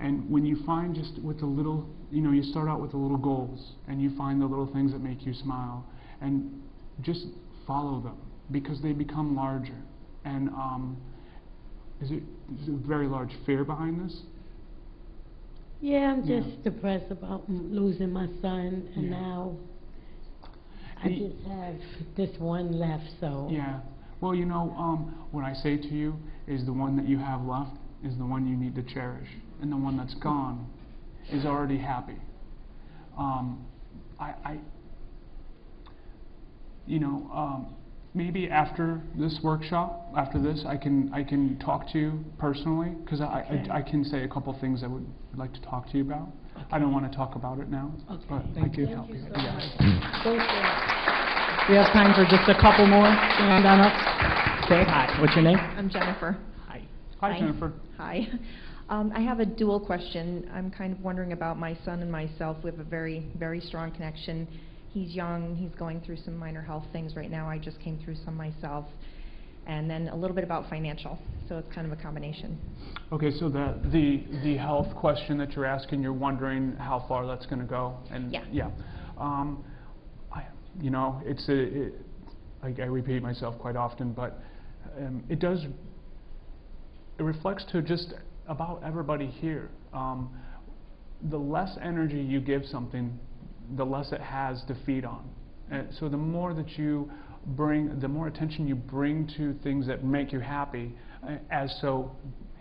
And when you find just with the little, you know, you start out with the little goals, and you find the little things that make you smile, and just follow them, because they become larger. And is there a very large fear behind this? Yeah, I'm just depressed about losing my son, and now I just have this one left, so. Yeah. Well, you know, what I say to you is the one that you have left is the one you need to cherish, and the one that's gone is already happy. You know, maybe after this workshop, after this, I can talk to you personally, because I can say a couple things I would like to talk to you about. Okay. I don't want to talk about it now, but I can help you. We have time for just a couple more. Stand on up. Okay, hi. What's your name? I'm Jennifer. Hi. Hi, Jennifer. Hi. I have a dual question. I'm kind of wondering about my son and myself. We have a very, very strong connection. He's young. He's going through some minor health things right now. I just came through some myself. And then a little bit about financial. So it's kind of a combination. Okay, so the health question that you're asking, you're wondering how far that's going to go. And yeah. You know, I repeat myself quite often, but it reflects to just about everybody here. The less energy you give something, the less it has to feed on. And so the more that you bring, the more attention you bring to things that make you happy, as so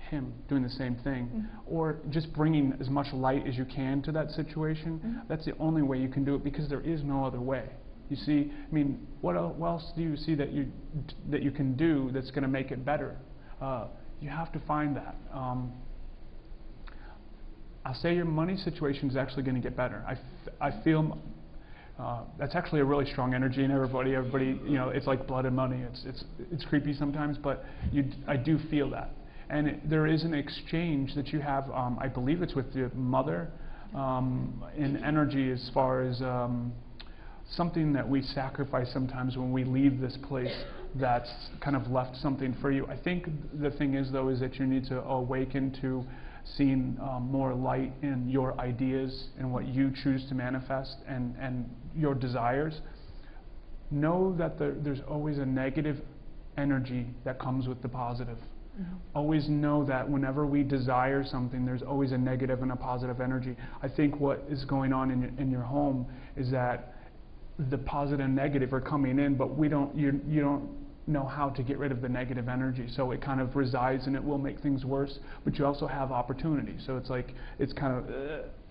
him doing the same thing, or just bringing as much light as you can to that situation, that's the only way you can do it, because there is no other way. You see, I mean, what else do you see that you can do that's going to make it better? You have to find that. I'll say your money situation is actually going to get better. I feel that's actually a really strong energy in everybody. You know, it's like blood and money. It's creepy sometimes, but I do feel that. And there is an exchange that you have. I believe it's with your mother in energy, as far as something that we sacrifice sometimes when we leave this place. That's kind of left something for you. I think the thing is, though, is that you need to awaken to seeing more light in your ideas and what you choose to manifest and your desires. Know that there's always a negative energy that comes with the positive. Always know that whenever we desire something, there's always a negative and a positive energy. I think what is going on in your home is that the positive and negative are coming in, but you don't know how to get rid of the negative energy, so it kind of resides and it will make things worse, but you also have opportunity, so it's like it's kind of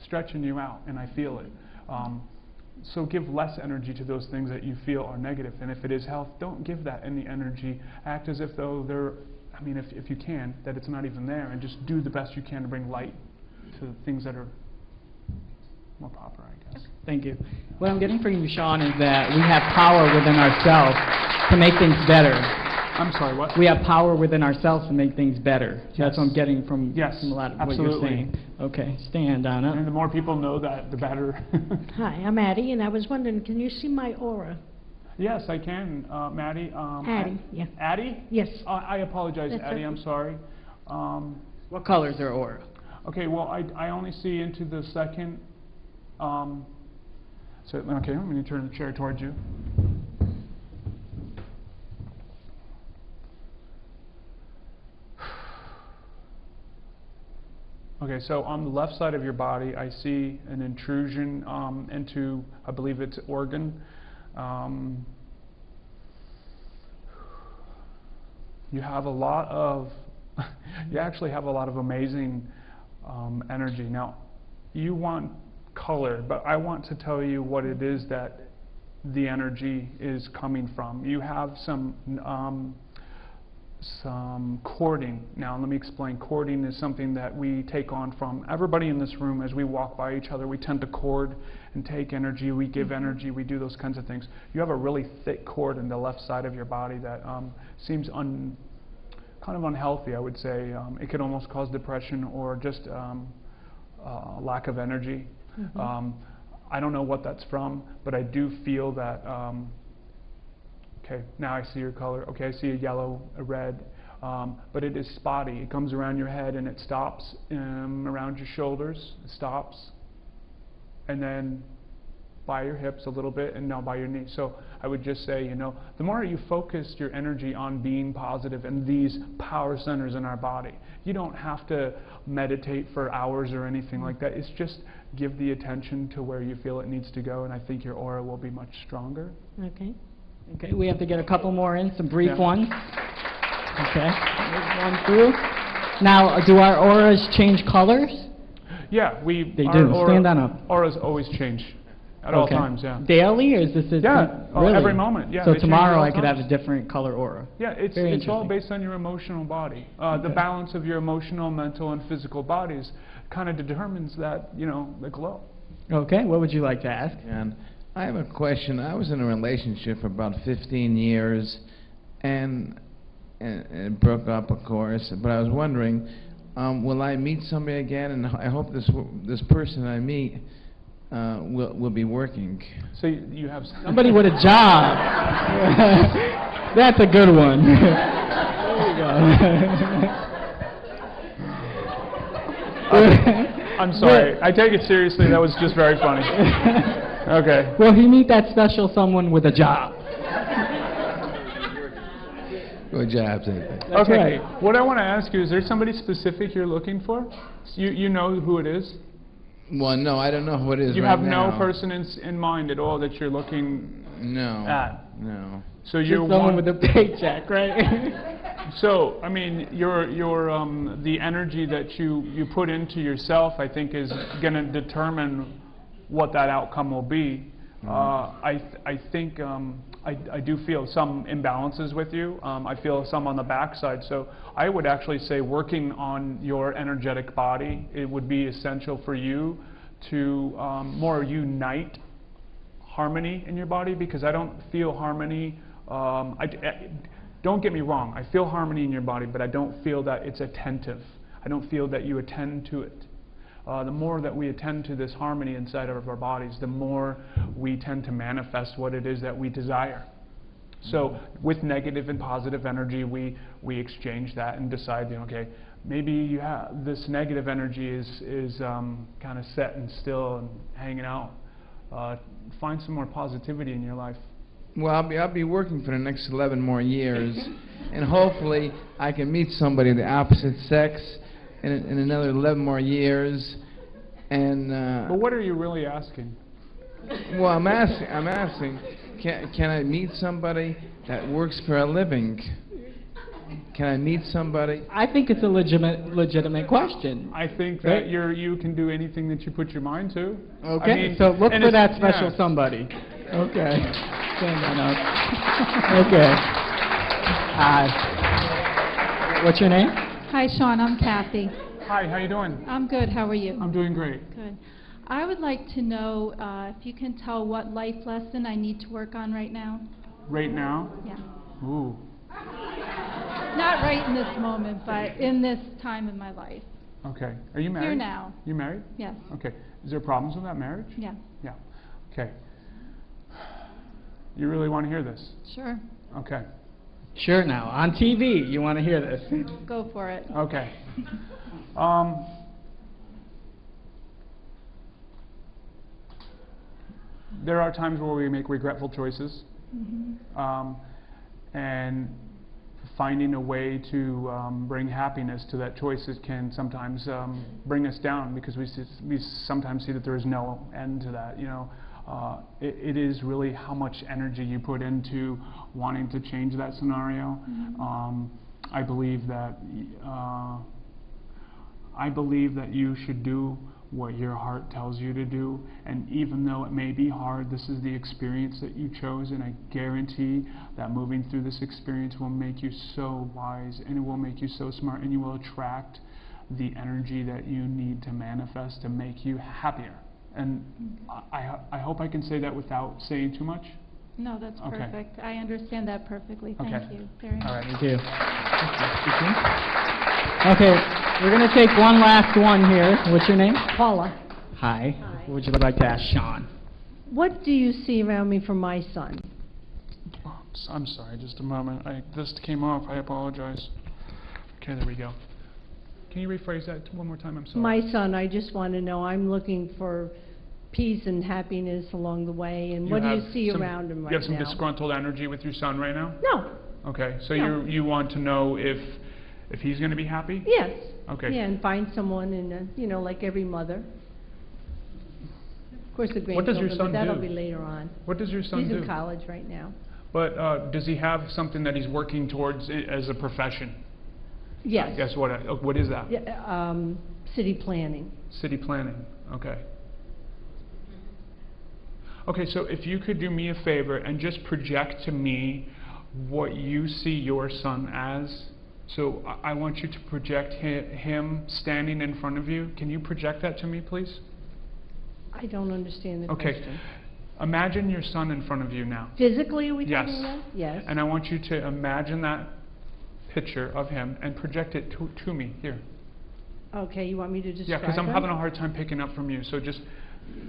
stretching you out, and I feel it. So give less energy to those things that you feel are negative, and if it is health, don't give that any energy. Act as if though they're, I mean, if you can, that it's not even there, and just do the best you can to bring light to things that are more proper, I guess. Thank you. What I'm getting from you, Shawn, is that we have power within ourselves to make things better. I'm sorry, what? We have power within ourselves to make things better. Yes. That's what I'm getting from a lot of absolutely. What you're saying. Okay, stand on up. And the more people know that, the better. Hi, I'm Addie, and I was wondering, can you see my aura? Yes, I can, Maddie. Addie, yeah. Addie? Yes. I apologize, That's Addie, okay. I'm sorry. What color is their aura? Okay, well, I only see into the second. So, okay, I'm going to turn the chair towards you. Okay, so on the left side of your body, I see an intrusion into, I believe it's organ. You have a lot of, you actually have a lot of amazing energy. Now, you want color, but I want to tell you what it is that the energy is coming from. You have some cording. Now let me explain. Cording is something that we take on from everybody in this room. As we walk by each other, we tend to cord and take energy, we give energy, we do those kinds of things. You have a really thick cord in the left side of your body that seems kind of unhealthy, I would say. It could almost cause depression or just lack of energy. I don't know what that's from, but I do feel that, okay, now I see your color. Okay, I see a yellow, a red, but it is spotty. It comes around your head and it stops around your shoulders. It stops, and then by your hips a little bit, and now by your knees. So I would just say, you know, the more you focus your energy on being positive in these power centers in our body, you don't have to meditate for hours or anything like that. It's just give the attention to where you feel it needs to go, and I think your aura will be much stronger. Okay. Okay, we have to get a couple more in, some brief ones. Okay, here's one through. Now, do our auras change colors? Yeah, They do. Stand on up. Auras always change. At all times, yeah. Daily, or is this really? Every moment, yeah. So they change tomorrow all I could have times. a different color aura. Yeah, it's Very all interesting. based on your emotional body. The balance of your emotional, mental, and physical bodies kind of determines that, the glow. Okay, what would you like to ask? And I have a question. I was in a relationship for about 15 years, and it broke up, of course. But I was wondering, will I meet somebody again? And I hope this person I meet will be working. So you have somebody with a job. That's a good one. There you go. I'm sorry. I take it seriously. That was just very funny. Okay. Will he meet that special someone with a job? Good job, That's okay. right. What I want to ask you, is there somebody specific you're looking for? You know who it is? Well, no, I don't know who it is You right have now. no person in mind at all that you're looking at? No. So you're someone with a paycheck, right? So, I mean, the energy that you put into yourself, I think, is going to determine what that outcome will be. I think I do feel some imbalances with you. I feel some on the backside. So I would actually say working on your energetic body, it would be essential for you to more unite harmony in your body, because I don't feel harmony. Don't get me wrong, I feel harmony in your body, but I don't feel that it's attentive. I don't feel that you attend to it. The more that we attend to this harmony inside of our bodies, the more we tend to manifest what it is that we desire. So with negative and positive energy, we exchange that and decide, okay, maybe this negative energy is kind of set and still and hanging out. Find some more positivity in your life. Well, I'll be working for the next 11 more years, and hopefully I can meet somebody of the opposite sex in another 11 more years. And but what are you really asking? Well, I'm asking, can I meet somebody that works for a living? Can I meet somebody? I think it's a legitimate question. I think that you can do anything that you put your mind to. Okay, I mean, so look for that special yeah. somebody. Okay. Stand on up. Okay. Hi. What's your name? Hi, Shawn. I'm Kathy. Hi, how you doing? I'm good. How are you? I'm doing great. Good. I would like to know if you can tell what life lesson I need to work on right now. Right now? Yeah. Ooh. Not right in this moment, but in this time in my life. Okay. Are you married? Here now. You married? Yes. Okay. Is there problems with that marriage? Yeah. Yeah. Okay. You really want to hear this? Sure. Okay. Sure now. On TV, you want to hear this. Go for it. Okay. There are times where we make regretful choices. Mm-hmm. And finding a way to bring happiness to that choice can sometimes bring us down, because we sometimes see that there is no end to that. It is really how much energy you put into wanting to change that scenario. Mm-hmm. I believe that you should do what your heart tells you to do, and even though it may be hard, this is the experience that you chose, and I guarantee that moving through this experience will make you so wise, and it will make you so smart, and you will attract the energy that you need to manifest to make you happier. And I hope I can say that without saying too much. No, that's Okay. perfect. I understand that perfectly. Thank Okay. you very much. All right. Thank you. Okay, we're going to take one last one here. What's your name? Paula, Hi. What would you like to ask Shawn? what do you see around me from my son? I'm sorry, just a moment. This came off. I apologize. Okay, there we go. Can you rephrase that one more time? I'm sorry. My son, I just want to know, I'm looking for peace and happiness along the way, and what do you see around him right now? You have some disgruntled energy with your son right now? No. Okay, so No. you want to know if he's going to be happy? Yes. Okay. Yeah, and find someone, like every mother. Of course, the grandchildren, What does your son but that'll do? be later on. What does your son He's do? in college right now. But does he have something that he's working towards as a profession? Yes. Guess what? What is that? Yeah, city planning. City planning. Okay. Okay, so if you could do me a favor and just project to me what you see your son as. So I want you to project him standing in front of you. Can you project that to me, please? I don't understand the Okay. question. Imagine your son in front of you now. Physically, are we Yes. talking about? Yes. And I want you to imagine that picture of him and project it to me here. Okay, you want me to Yeah, describe because I'm him? having a hard time picking up from you. So just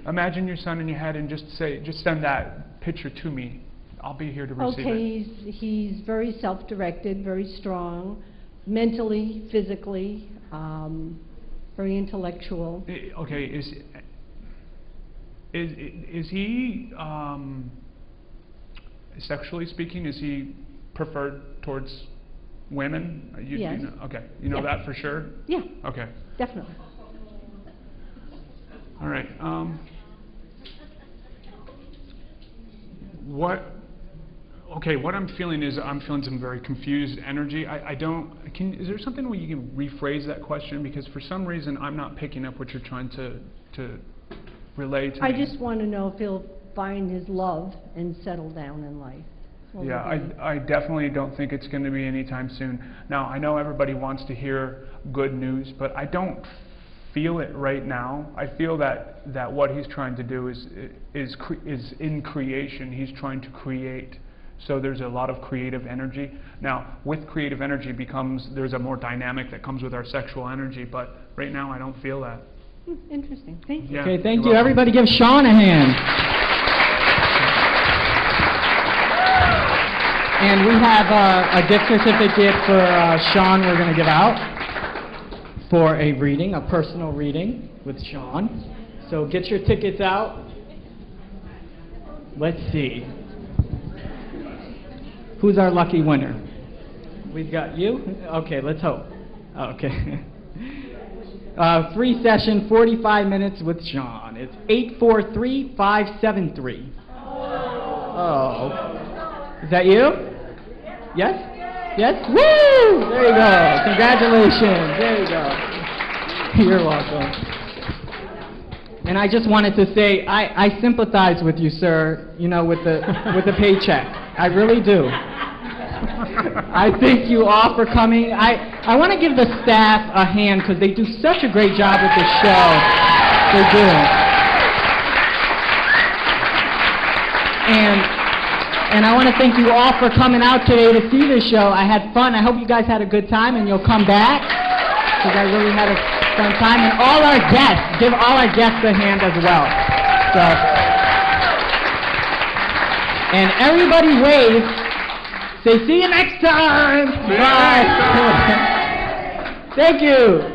imagine your son in your head and just send that picture to me. I'll be here to receive it. Okay, he's very self-directed, very strong, mentally, physically, very intellectual. Okay, is he sexually speaking? Is he preferred towards women? Yes. You know, okay, you know Yeah. that for sure. Yeah. Okay. Definitely. All right. What I'm feeling is I'm feeling some very confused energy. Is there something where you can rephrase that question? Because for some reason I'm not picking up what you're trying to relay to me. I just want to know if he'll find his love and settle down in life. Will Yeah, there be- I definitely don't think it's going to be anytime soon. Now, I know everybody wants to hear good news, but I don't feel it right now. I feel that what he's trying to do is in creation. He's trying to create. So there's a lot of creative energy. Now, with creative energy there's a more dynamic that comes with our sexual energy, but right now I don't feel that. Interesting. Thank you. Yeah, Okay, thank you're you. welcome. Everybody give Shawn a hand. And we have a gift certificate for Shawn we're going to give out for a reading, a personal reading with Shawn. So get your tickets out. Let's see. Who's our lucky winner? We've got you? Okay, let's hope. Okay. Free session, 45 minutes with Shawn. It's 843-573. Oh. Is that you? Yes? Yes? Woo! There you go. Congratulations. There you go. You're welcome. And I just wanted to say, I sympathize with you, sir, you know, with the paycheck. I really do. I thank you all for coming. I want to give the staff a hand because they do such a great job with this show. They do. And I want to thank you all for coming out today to see this show. I had fun. I hope you guys had a good time and you'll come back because I really had a fun time. And all our guests, give all our guests a hand as well. So, and everybody wave. Say, see you next time. Bye. Thank you.